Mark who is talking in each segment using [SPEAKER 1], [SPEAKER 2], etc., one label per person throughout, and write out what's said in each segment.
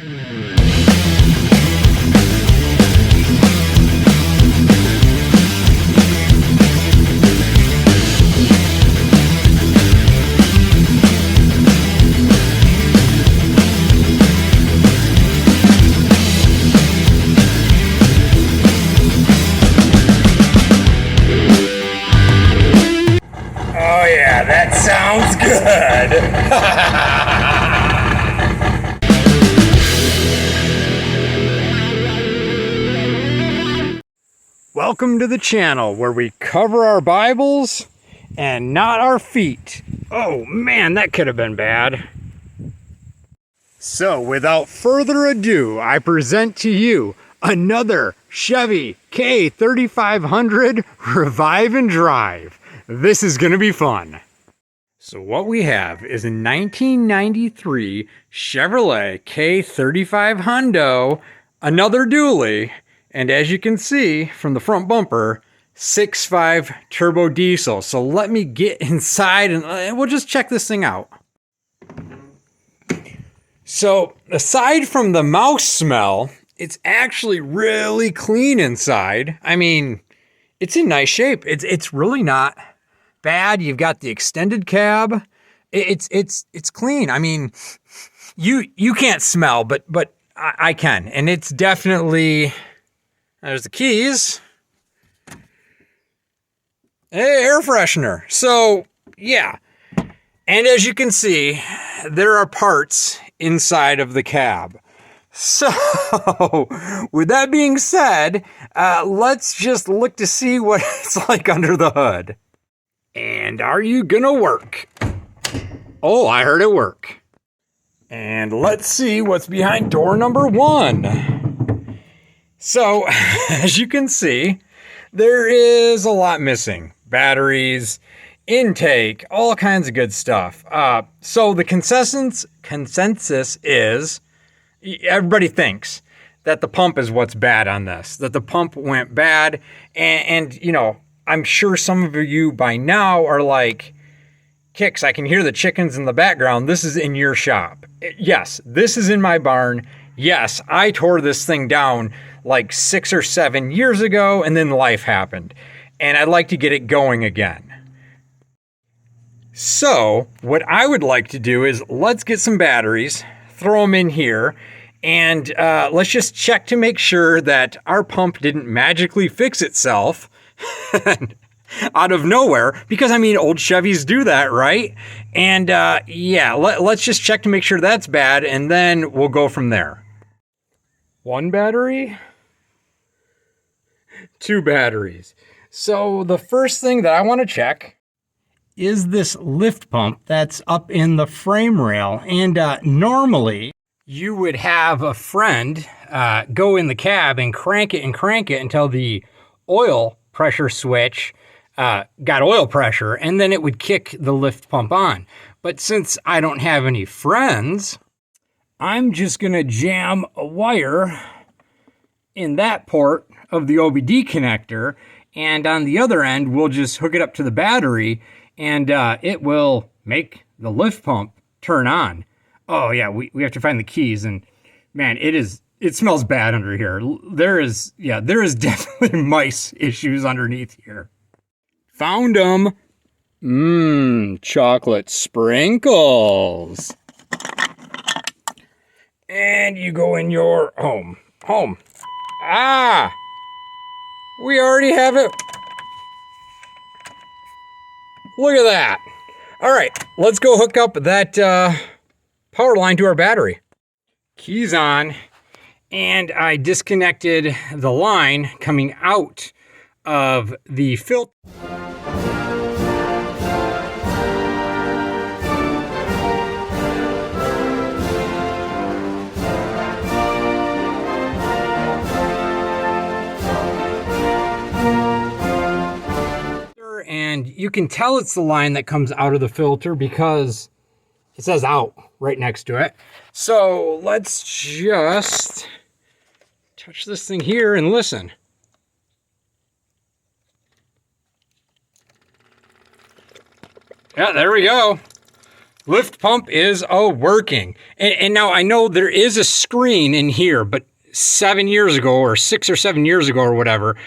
[SPEAKER 1] Oh yeah, that sounds good. Welcome to the channel where we cover our Bibles and not our feet. Oh man, that could have been bad. So without further ado, I present to you another Chevy K3500 Revive and Drive. This is going to be fun. So what we have is a 1993 Chevrolet K3500, another dually, and as you can see from the front bumper, 6.5 turbo diesel. So let me get inside and we'll just check this thing out. So aside from the mouse smell, it's actually really clean inside. I mean, it's in nice shape. It's really not bad. You've got the extended cab. It's clean. I mean, you can't smell, but I can, and it's definitely. There's the keys. Hey, air freshener. So yeah, and as you can see, there are parts inside of the cab. So with that being said, let's just look to see what it's like under the hood. And are you gonna work? Oh, I heard it work. And let's see what's behind door number 1. So, as you can see, there is a lot missing. Batteries, intake, all kinds of good stuff. So the consensus is, everybody thinks that the pump is what's bad on this, that the pump went bad, and you know, I'm sure some of you by now are like, Kix, I can hear the chickens in the background. This is in your shop. Yes, this is in my barn. Yes, I tore this thing down like 6 or 7 years ago, and then life happened. And I'd like to get it going again. So what I would like to do is let's get some batteries, throw them in here, and let's just check to make sure that our pump didn't magically fix itself out of nowhere, because I mean, old Chevys do that, right? And yeah, let's just check to make sure that's bad, and then we'll go from there. 1 battery, 2 batteries. So the first thing that I want to check is this lift pump that's up in the frame rail. And normally you would have a friend go in the cab and crank it until the oil pressure switch got oil pressure, and then it would kick the lift pump on. But since I don't have any friends, I'm just gonna jam a wire in that port of the OBD connector, and on the other end, we'll just hook it up to the battery, and it will make the lift pump turn on. Oh yeah, we have to find the keys, and man, it smells bad under here. There is definitely mice issues underneath here. Found them. Chocolate sprinkles. And you go in your home. Ah! We already have it. Look at that. All right, let's go hook up that power line to our battery. Keys on, and I disconnected the line coming out of the filter. And you can tell it's the line that comes out of the filter because it says out right next to it. So let's just touch this thing here and listen. Yeah, there we go. lift pump is working. And now I know there is a screen in here, but 7 years ago or 6 or 7 years ago or whatever,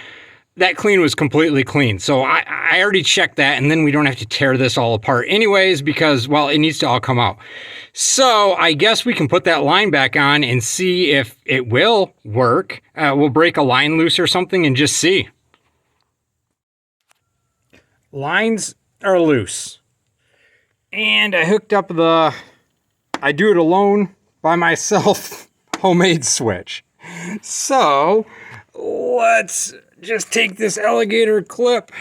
[SPEAKER 1] that clean was completely clean. So I already checked that, and then we don't have to tear this all apart anyways because, well, it needs to all come out. So I guess we can put that line back on and see if it will work. We'll break a line loose or something and just see. Lines are loose. And I hooked up the I do it alone by myself homemade switch. So let's just take this alligator clip,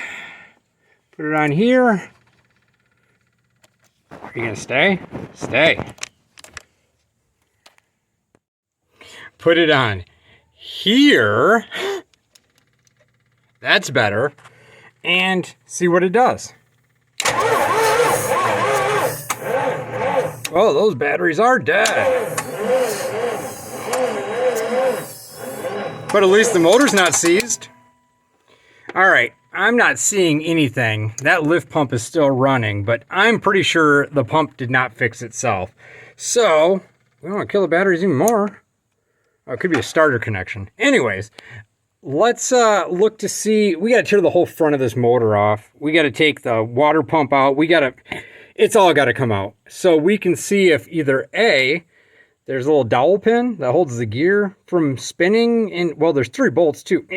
[SPEAKER 1] put it on here. Are you gonna stay? Stay. Put it on here. That's better. And see what it does. Oh, those batteries are dead. But at least the motor's not seized. All right, I'm not seeing anything. That lift pump is still running, but I'm pretty sure the pump did not fix itself. So, we don't want to kill the batteries even more. Oh, it could be a starter connection. Anyways, let's look to see. We got to tear the whole front of this motor off. We got to take the water pump out. It's all got to come out. So we can see if either A, there's a little dowel pin that holds the gear from spinning, and well, there's 3 bolts too.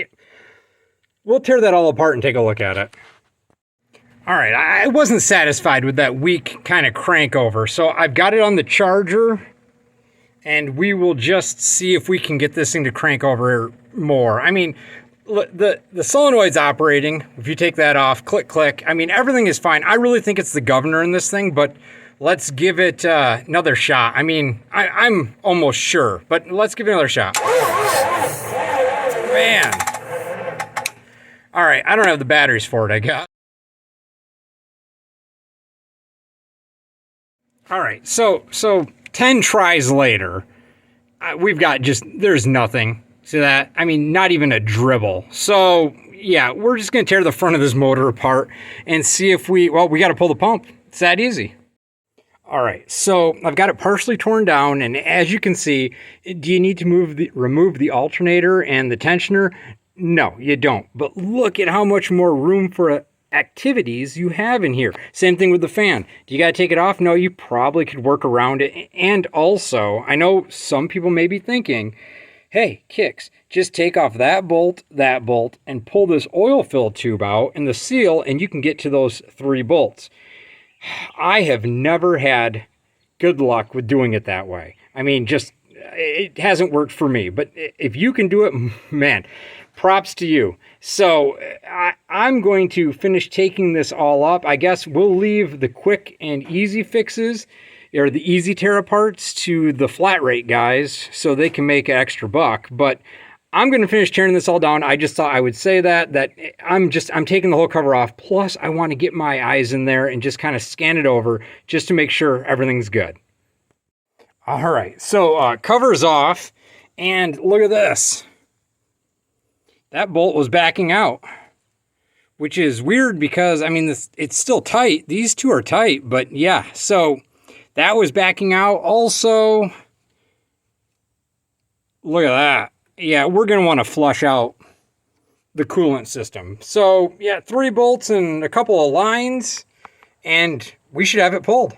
[SPEAKER 1] We'll tear that all apart and take a look at it. All right, I wasn't satisfied with that weak kind of crank over, so I've got it on the charger, and we will just see if we can get this thing to crank over more. I mean, the solenoid's operating. If you take that off, click, click. I mean, everything is fine. I really think it's the governor in this thing, but let's give it another shot. I mean, I'm almost sure, but let's give it another shot. Man. All right, I don't have the batteries for it, I guess. All right, so 10 tries later, we've got there's nothing. See that? I mean, not even a dribble. So, yeah, we're just going to tear the front of this motor apart and see if we got to pull the pump. It's that easy. All right, so I've got it partially torn down, and as you can see, do you need to remove the alternator and the tensioner? No, you don't. But look at how much more room for activities you have in here. Same thing with the fan. Do you got to take it off? No, you probably could work around it. And also, I know some people may be thinking, hey, Kicks, just take off that bolt, and pull this oil fill tube out and the seal, and you can get to those 3 bolts. I have never had good luck with doing it that way. I mean, it hasn't worked for me. But if you can do it, man, props to you. So I'm going to finish taking this all up. I guess we'll leave the quick and easy fixes or the easy tear aparts to the flat rate guys so they can make an extra buck. But I'm going to finish tearing this all down. I just thought I would say that I'm taking the whole cover off. Plus, I want to get my eyes in there and just kind of scan it over just to make sure everything's good. All right, so cover's off, and look at this. That bolt was backing out, which is weird because, I mean, it's still tight. These 2 are tight, but yeah, so that was backing out. Also, look at that. Yeah, we're going to want to flush out the coolant system. So, yeah, 3 bolts and a couple of lines, and we should have it pulled.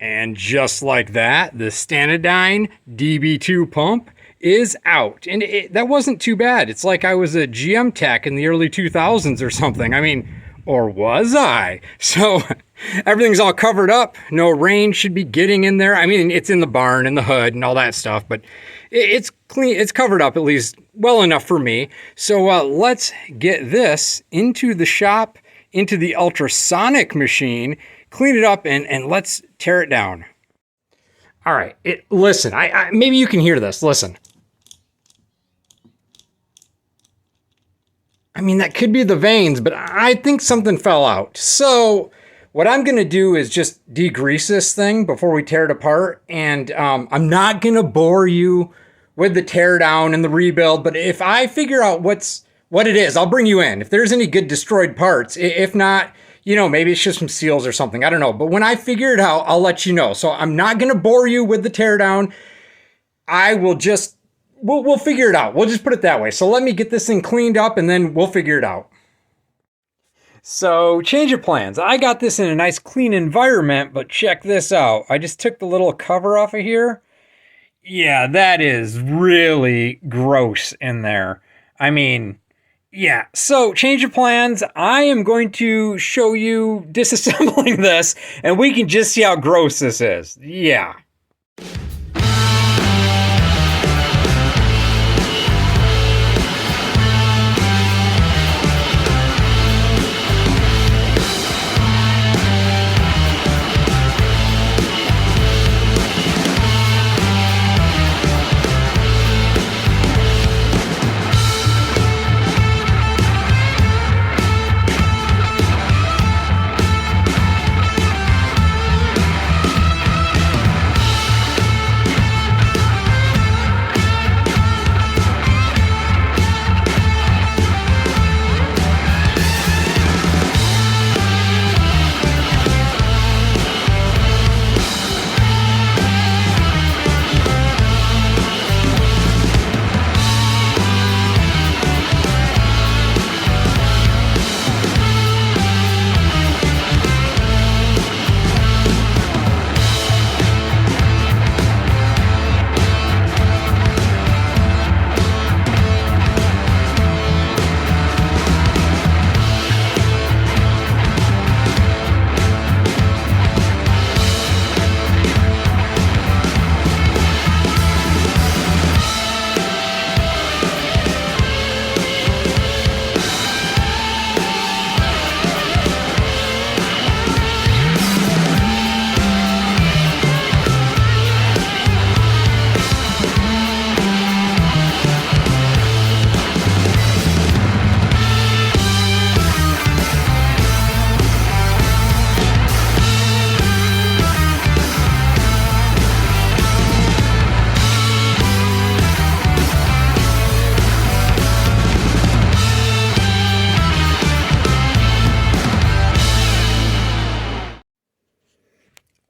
[SPEAKER 1] And just like that, the Stanadyne DB2 pump is out. And that wasn't too bad. It's like I was a GM tech in the early 2000s or something. I mean, or was I? So everything's all covered up. No rain should be getting in there. I mean, it's in the barn and the hood and all that stuff, but it's clean. It's covered up at least well enough for me. So let's get this into the shop, into the ultrasonic machine, clean it up, and let's tear it down. All right, listen, I maybe you can hear this. Listen. I mean, that could be the vanes, but I think something fell out. So what I'm going to do is just degrease this thing before we tear it apart. And I'm not going to bore you with the tear down and the rebuild. But if I figure out what it is, I'll bring you in. If there's any good destroyed parts, if not, you know, maybe it's just some seals or something. I don't know. But when I figure it out, I'll let you know. So I'm not going to bore you with the teardown. I will just, we'll figure it out. We'll just put it that way. So let me get this thing cleaned up and then we'll figure it out. So change of plans. I got this in a nice clean environment, but check this out. I just took the little cover off of here. Yeah, that is really gross in there. I mean, yeah. So change of plans. I am going to show you disassembling this and we can just see how gross this is. Yeah.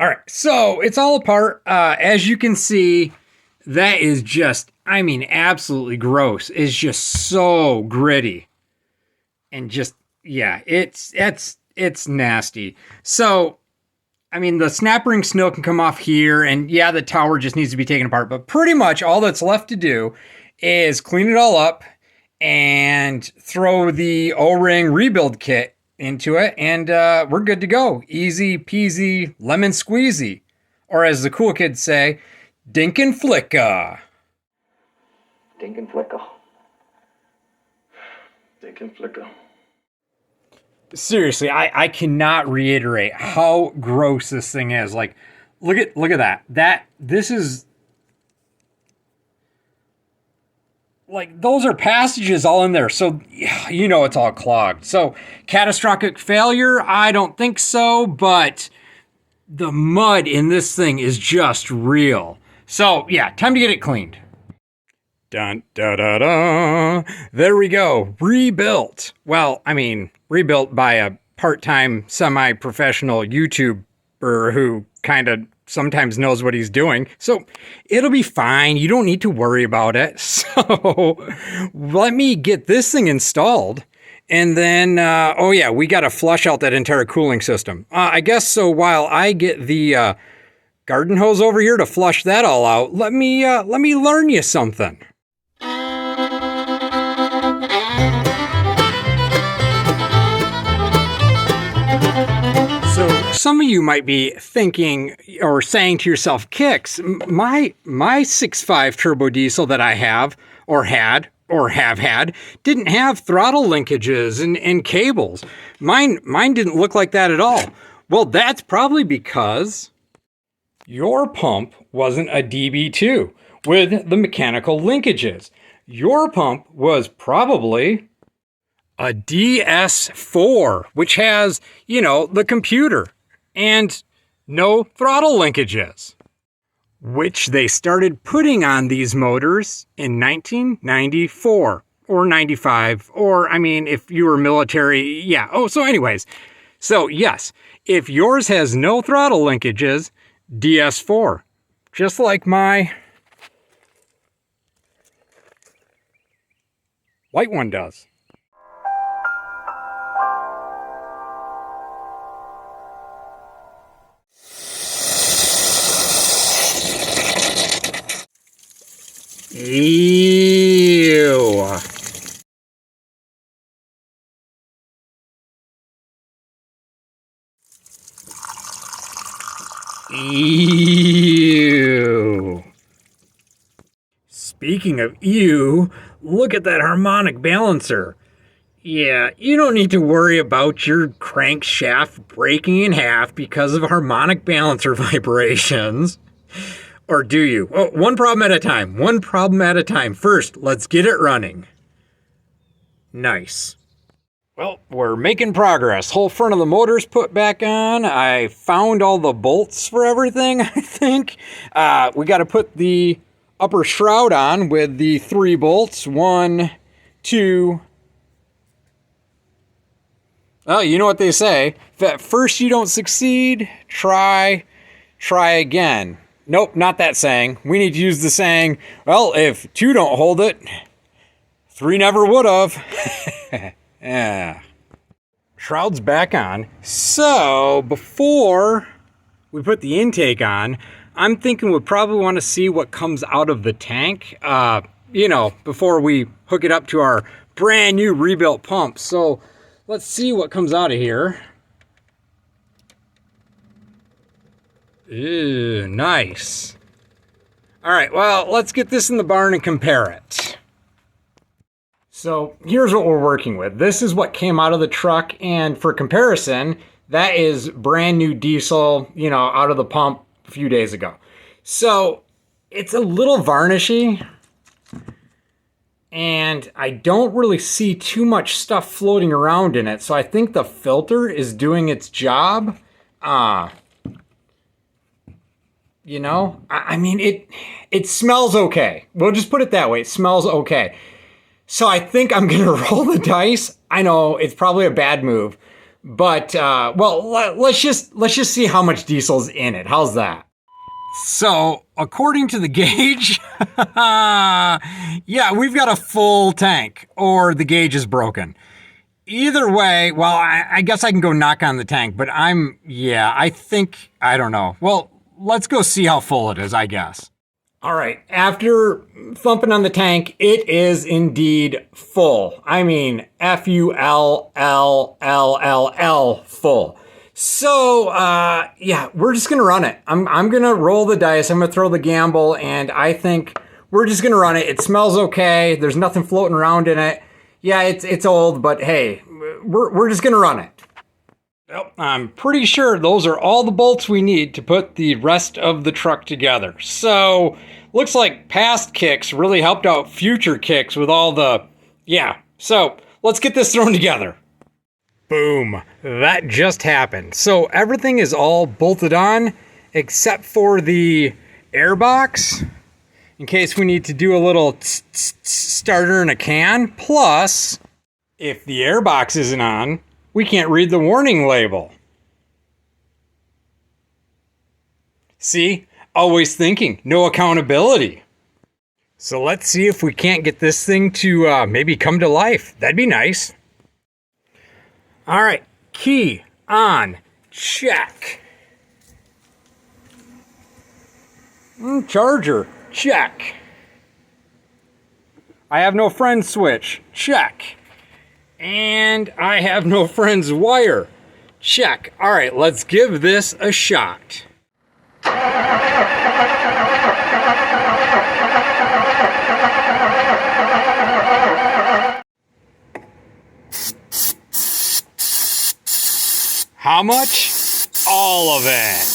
[SPEAKER 1] All right, so it's all apart. As you can see, that is just, I mean, absolutely gross. It's just so gritty. And just, yeah, it's nasty. So, I mean, the snap ring snow can come off here, and yeah, the tower just needs to be taken apart. But pretty much all that's left to do is clean it all up and throw the O-ring rebuild kit into it, and we're good to go. Easy peasy, lemon squeezy. Or as the cool kids say, dink and flicka.
[SPEAKER 2] Dink and flicka. Dink and flicka.
[SPEAKER 1] Seriously, I cannot reiterate how gross this thing is. Like, look at that. This is like, those are passages all in there. So, you know, it's all clogged. So, catastrophic failure? I don't think so, but the mud in this thing is just real. So, yeah, time to get it cleaned. Dun, da, da, da. There we go. Rebuilt. Well, I mean, rebuilt by a part-time, semi-professional YouTuber who kind of sometimes knows what he's doing. So it'll be fine. You don't need to worry about it. So let me get this thing installed. And then, oh yeah, we got to flush out that entire cooling system. I guess so while I get the garden hose over here to flush that all out, let me learn you something. So some of you might be thinking or saying to yourself, Kix, my 6.5 turbo diesel that I have or had didn't have throttle linkages and cables. Mine didn't look like that at all. Well, that's probably because your pump wasn't a DB2 with the mechanical linkages. Your pump was probably a DS4, which has, you know, the computer and no throttle linkages, which they started putting on these motors in 1994 or 95, or I mean, if you were military, yeah. Oh, so anyways, So yes, if yours has no throttle linkages, DS4, just like my white one does. Ew. Ew. Speaking of ew, look at that harmonic balancer. Yeah, you don't need to worry about your crankshaft breaking in half because of harmonic balancer vibrations. Or do you? Oh, one problem at a time. One problem at a time. First, let's get it running. Nice. Well, we're making progress. Whole front of the motor's put back on. I found all the bolts for everything, I think. We got to put the upper shroud on with the 3 bolts. 1, 2. Well, you know what they say. If at first you don't succeed, try again. Nope, not that saying. We need to use the saying, well, if 2 don't hold it, 3 never would have. Yeah. Shroud's back on. So before we put the intake on, I'm thinking we'll probably want to see what comes out of the tank, before we hook it up to our brand new rebuilt pump. So let's see what comes out of here. Ooh, nice. All right, well, let's get this in the barn and compare it. So here's what we're working with. This is what came out of the truck, and for comparison, that is brand new diesel, out of the pump a few days ago. So it's a little varnishy, and I don't really see too much stuff floating around in it. So I think the filter is doing its job. I mean, it smells okay. We'll just put it that way. It smells okay. So I think I'm going to roll the dice. I know it's probably a bad move, but let's just see how much diesel's in it. How's that? So according to the gauge, yeah, we've got a full tank, or the gauge is broken. Either way, well, I guess I can go knock on the tank, but I don't know. Well, let's go see how full it is, I guess. All right, after thumping on the tank, it is indeed full. I mean, F-U-L-L-L-L-L full. So, we're just gonna run it. I'm gonna roll the dice, I'm gonna throw the gamble, and I think we're just gonna run it. It smells okay, there's nothing floating around in it. Yeah, it's old, but hey, we're just gonna run it. Well, I'm pretty sure those are all the bolts we need to put the rest of the truck together. So, looks like past kicks really helped out future kicks with all the... Yeah, so let's get this thrown together. Boom. That just happened. So everything is all bolted on except for the airbox, in case we need to do a little starter in a can. Plus, if the airbox isn't on, we can't read the warning label. See? Always thinking. No accountability. So let's see if we can't get this thing to maybe come to life. That'd be nice. All right. Key on. Check. Charger. Check. I have no friend switch. Check. And I have no friend's wire. Check. All right, let's give this a shot. How much? All of it.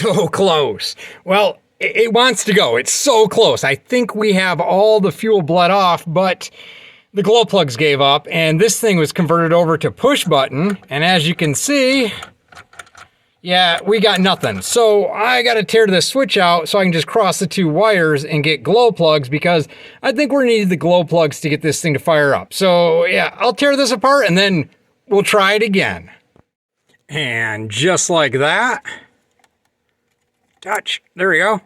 [SPEAKER 1] so close. Well, it wants to go. It's so close. I think we have all the fuel bled off, but the glow plugs gave up, and this thing was converted over to push button. And as you can see, yeah, we got nothing. So I got to tear this switch out so I can just cross the two wires and get glow plugs, because I think we're needing the glow plugs to get this thing to fire up. So yeah, I'll tear this apart and then we'll try it again. And just like that, touch, there we go.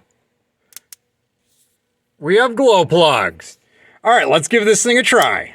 [SPEAKER 1] We have glow plugs. All right, let's give this thing a try.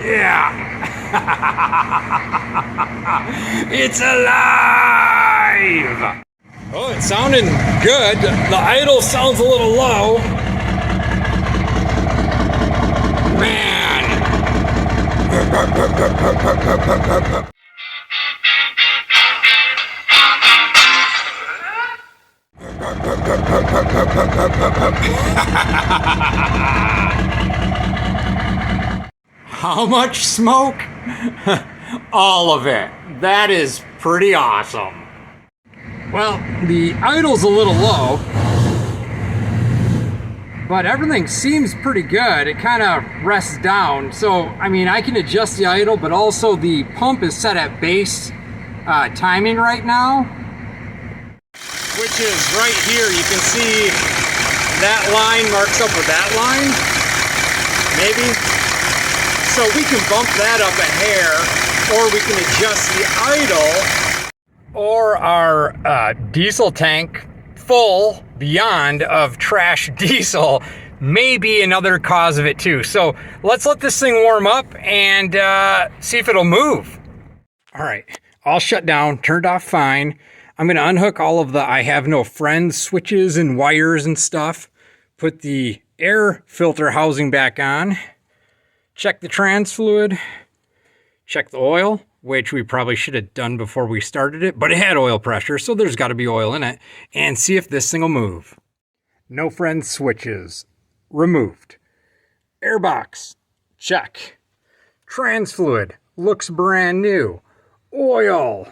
[SPEAKER 1] Yeah. It's alive. Oh, it's sounding good. The idle sounds a little low. Man. How much smoke? All of it. That is pretty awesome. Well, the idle's a little low, but everything seems pretty good. It kind of rests down. So, I mean, I can adjust the idle, but also the pump is set at base timing right now, which is right here. You can see that line marks up with that line, maybe. So we can bump that up a hair, or we can adjust the idle, or our diesel tank full beyond of trash diesel may be another cause of it too. So let's let this thing warm up and see if it'll move. All right, all shut down, turned off fine. I'm gonna unhook all of the I have no friends switches and wires and stuff, put the air filter housing back on, check the trans fluid, check the oil, which we probably should have done before we started it, but it had oil pressure, so there's got to be oil in it, and see if this thing will move. No friend switches, removed. Airbox, check. Trans fluid, looks brand new. Oil.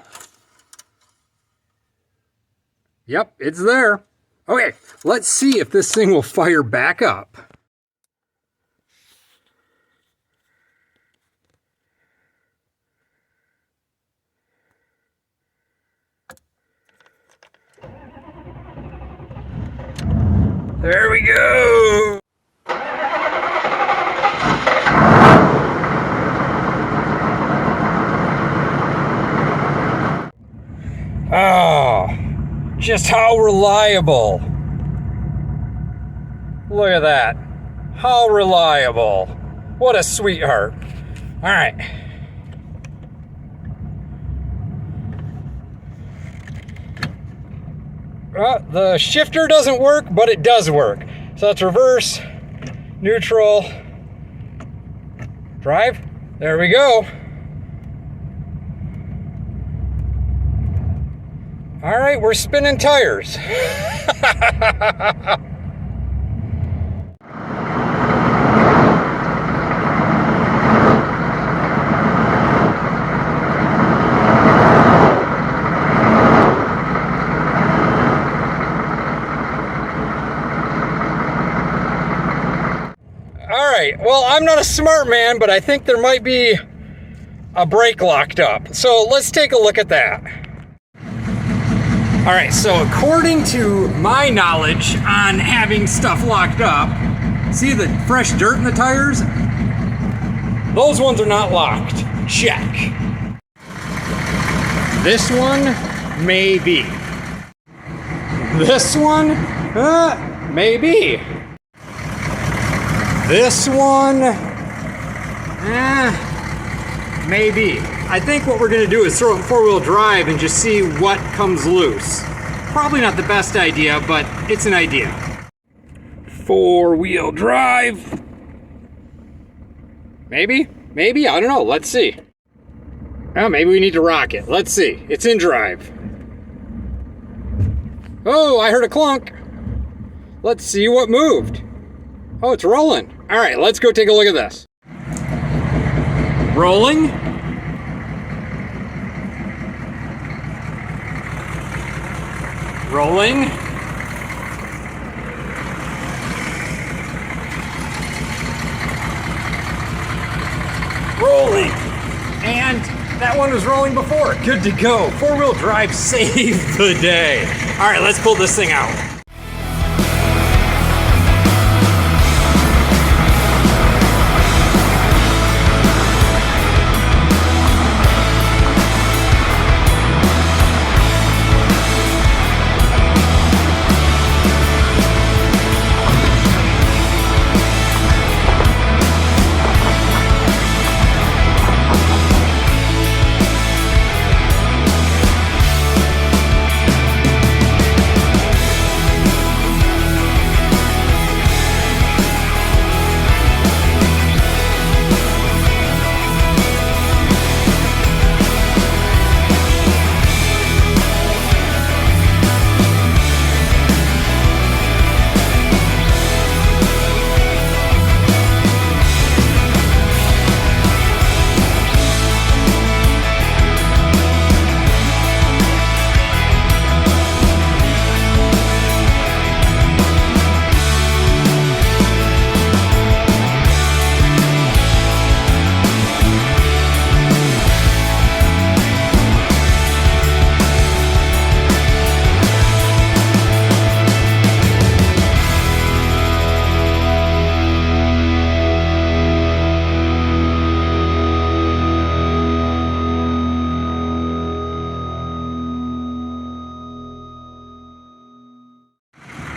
[SPEAKER 1] Yep, it's there. Okay, let's see if this thing will fire back up. There we go. Oh, just how reliable. Look at that. How reliable. What a sweetheart. All right. The shifter doesn't work, but it does work. So that's reverse, neutral, drive. There we go. All right, we're spinning tires. All right, well, I'm not a smart man, but I think there might be a brake locked up. So let's take a look at that. All right, so according to my knowledge on having stuff locked up, see the fresh dirt in the tires? Those ones are not locked. Check. This one, maybe. This one, maybe. This one, maybe. I think what we're gonna do is throw it in four-wheel drive and just see what comes loose. Probably not the best idea, but it's an idea. Four-wheel drive. Maybe, I don't know, let's see. Oh, maybe we need to rock it. Let's see, it's in drive. Oh, I heard a clunk. Let's see what moved. Oh, it's rolling. All right, let's go take a look at this. Rolling. Rolling. Rolling. And that one was rolling before. Good to go. Four-wheel drive saved the day. All right, let's pull this thing out.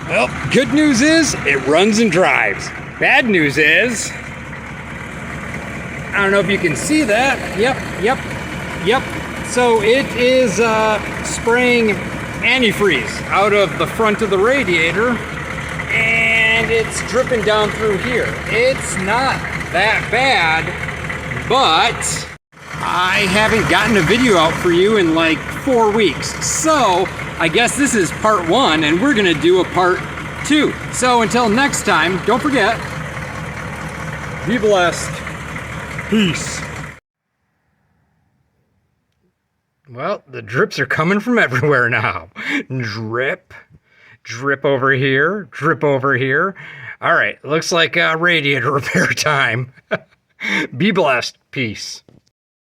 [SPEAKER 1] Well, good news is it runs and drives. Bad news is, I don't know if you can see that. Yep. So it is spraying antifreeze out of the front of the radiator, and it's dripping down through here. It's not that bad, but I haven't gotten a video out for you in like 4 weeks. So I guess this is part 1, and we're gonna do a part 2. So until next time, don't forget, be blessed. Peace. Well, the drips are coming from everywhere now. Drip, drip over here, drip over here. All right, looks like radiator repair time. Be blessed. Peace.